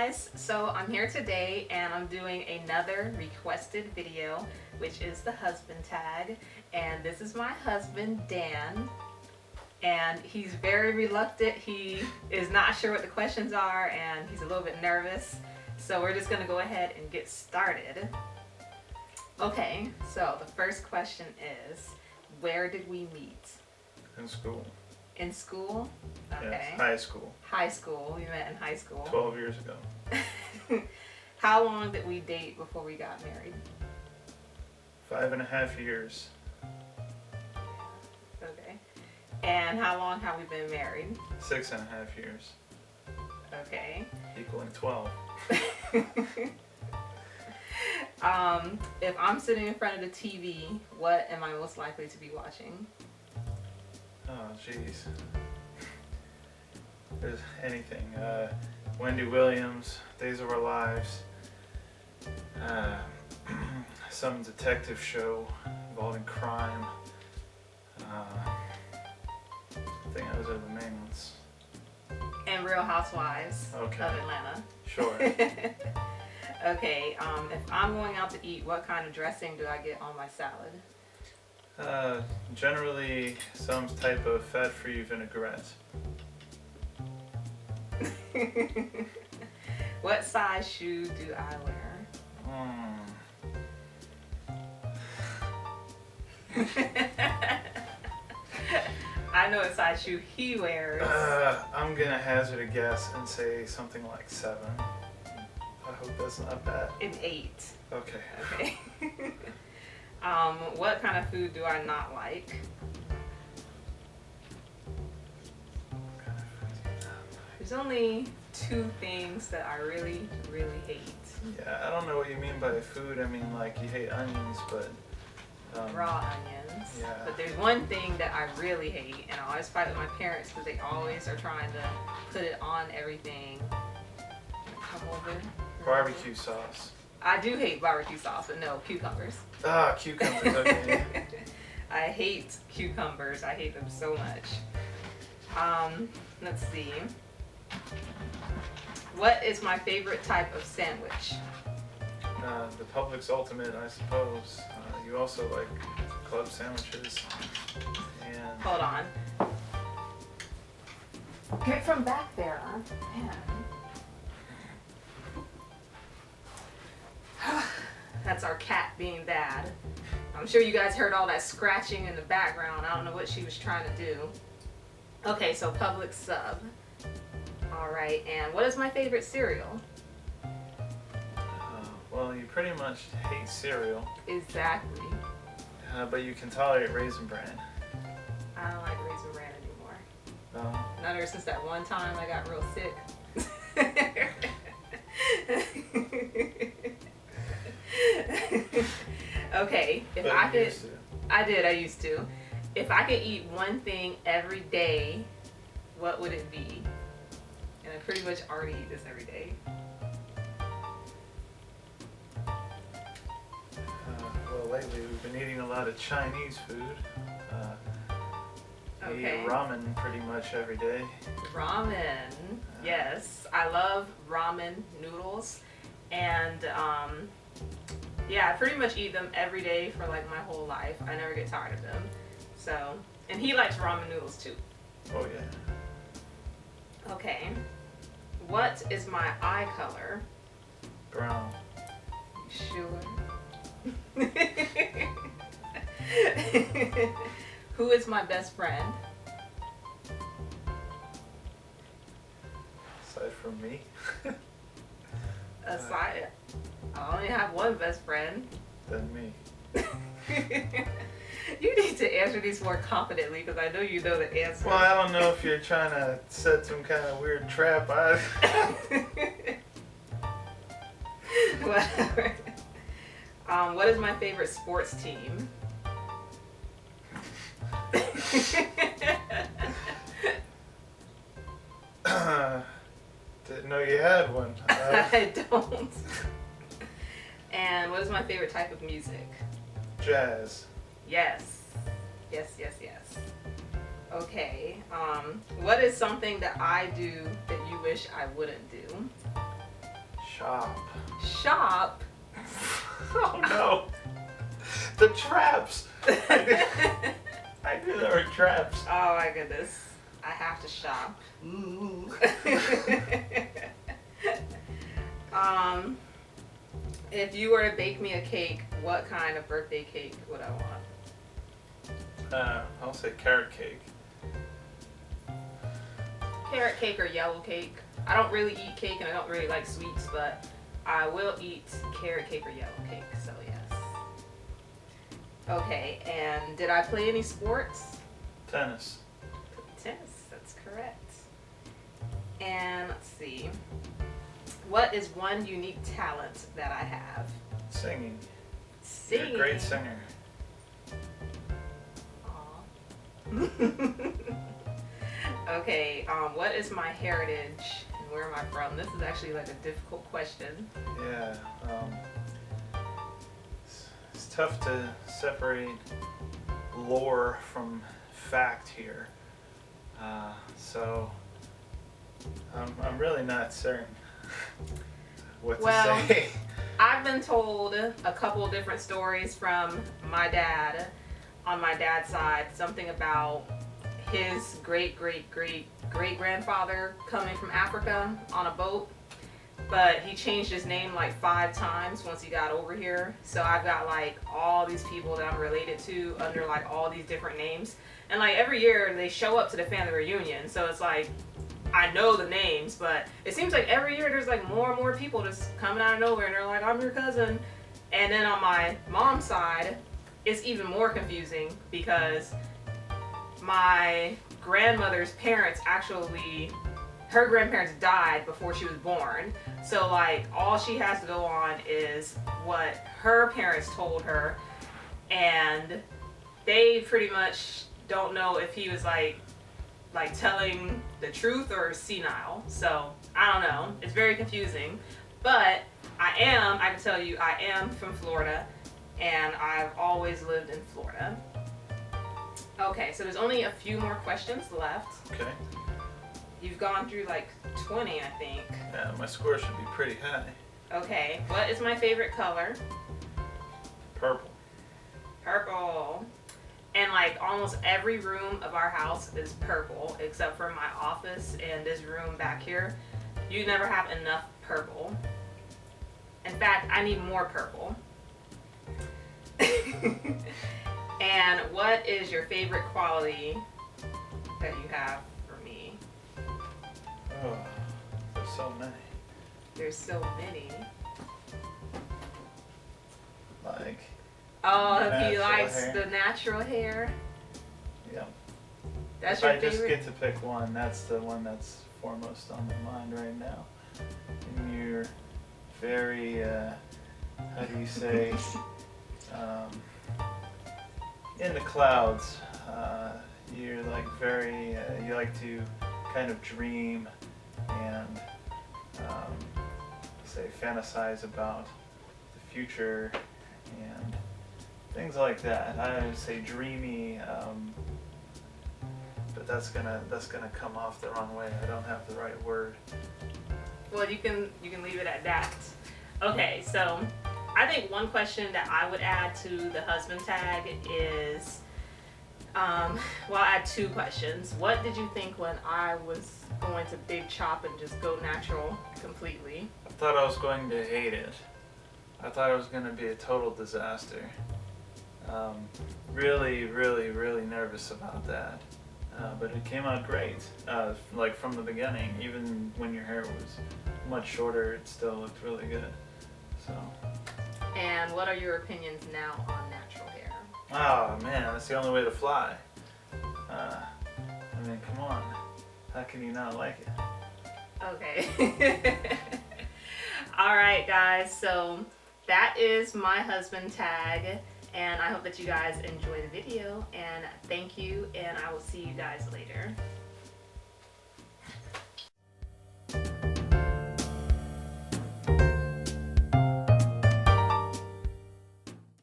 guys, so I'm here today and I'm doing another requested video, which is the husband tag. And this is my husband, Dan, and he's very reluctant. He is not sure what the questions are and he's a little bit nervous. So we're just gonna go ahead and get started. Okay, so the first question is, where did we meet? In school. In school? Okay. Yes, high school. High school. We met in high school. 12 years ago. How long did we date before we got married? 5.5 years. Okay. And how long have we been married? 6.5 years. Okay. Equaling 12. If I'm sitting in front of the TV, what am I most likely to be watching? Oh, jeez. There's anything. Wendy Williams, Days of Our Lives. Some detective show involving crime. I think those are the main ones. And Real Housewives of Atlanta. Sure. Okay, if I'm going out to eat, what kind of dressing do I get on my salad? Generally some type of fat-free vinaigrette. What size shoe do I wear? I know what size shoe he wears. I'm gonna hazard a guess and say something like 7. I hope that's not bad. An 8. Okay. Okay. What kind of food do I not like? There's only 2 things that I really, really hate. Yeah, I don't know what you mean by food. I mean, like, you hate onions, but... raw onions. Yeah. But there's one thing that I really hate, and I always fight with my parents because they always are trying to put it on everything. Come over. Barbecue sauce. I do hate barbecue sauce, but no, cucumbers. Ah, cucumbers, okay. I hate cucumbers. I hate them so much. Let's see. What is my favorite type of sandwich? The Publix Ultimate, I suppose. You also like club sandwiches. And Hold on. Get from back there, man. That's our cat being bad. I'm sure you guys heard all that scratching in the background. I don't know what she was trying to do. Okay, so Publix sub. Alright, and what is my favorite cereal? well, you pretty much hate cereal. Exactly. But you can tolerate Raisin Bran. I don't like Raisin Bran anymore. No? Not ever since that one time I got real sick. Okay, if But I you could, used to. I used to. If I could eat one thing every day, what would it be? And I pretty much already eat this every day. Well, lately we've been eating a lot of Chinese food. We Okay. eat ramen pretty much every day. Ramen, yes. I love ramen noodles. And yeah, I pretty much eat them every day for like my whole life. I never get tired of them. So, and he likes ramen noodles too. Oh yeah. Okay. What is my eye color? Brown. Sure. Who is my best friend? Aside from me. Aside, I only have one best friend. Than me. You need to answer these more confidently because I know you know the answer. Well, I don't know if you're trying to set some kind of weird trap. Whatever. What is my favorite sports team? Didn't know you had one. I don't. And what is my favorite type of music? Jazz. Yes. Yes, yes, yes. Okay. What is something that I do that you wish I wouldn't do? Shop. Shop? Oh no. The traps. I knew there were traps. Oh my goodness. I have to shop. Ooh. If you were to bake me a cake, what kind of birthday cake would I want? I'll say carrot cake. Carrot cake or yellow cake? I don't really eat cake and I don't really like sweets, but I will eat carrot cake or yellow cake, so yes. Okay, and did I play any sports? Tennis. Tennis, that's correct. And let's see. What is one unique talent that I have? Singing. Singing. You're a great singer. Aw. Okay, what is my heritage and where am I from? This is actually like a difficult question. Yeah. It's tough to separate lore from fact here. So I'm really not certain what to say. I've been told a couple different stories from my dad on my dad's side, something about his great-great-great-great-grandfather coming from Africa on a boat, but he changed his name like 5 times once he got over here. So I've got like all these people that I'm related to under like all these different names, and like every year they show up to the family reunion, so it's like I know the names, but it seems like every year there's like more and more people just coming out of nowhere and they're like, I'm your cousin. And then on my mom's side, it's even more confusing because my grandmother's parents actually, her grandparents died before she was born. So like all she has to go on is what her parents told her, and they pretty much don't know if he was like telling the truth or senile. So I don't know. It's very confusing. But I can tell you, I am from Florida and I've always lived in Florida. Okay, so there's only a few more questions left. Okay. You've gone through like 20, I think. Yeah, my score should be pretty high. Okay, what is my favorite color? Purple. Purple. And like almost every room of our house is purple except for my office and this room back here. You never have enough purple. In fact, I need more purple. And what is your favorite quality that you have for me? Oh, there's so many. There's so many. Like. Oh, if he Natural likes hair. the natural hair. Yeah. That's If your I just favorite? get to pick one, that's the one that's foremost on my mind right now. And you're very, how do you say, in the clouds. You're like very, you like to kind of dream and say fantasize about the future and things like that. I would say dreamy, but that's gonna come off the wrong way. I don't have the right word. Well, you can leave it at that. Okay, so I think one question that I would add to the husband tag is, well, I'll add 2 questions. What did you think when I was going to big chop and just go natural completely? I thought I was going to hate it. I thought it was going to be a total disaster. Really, really, really nervous about that. But it came out great. Like from the beginning, even when your hair was much shorter, it still looked really good. So. And what are your opinions now on natural hair? Oh man, that's the only way to fly. I mean, come on. How can you not like it? Okay. All right, guys. So that is my husband tag. And I hope that you guys enjoy the video. And thank you. And I will see you guys later.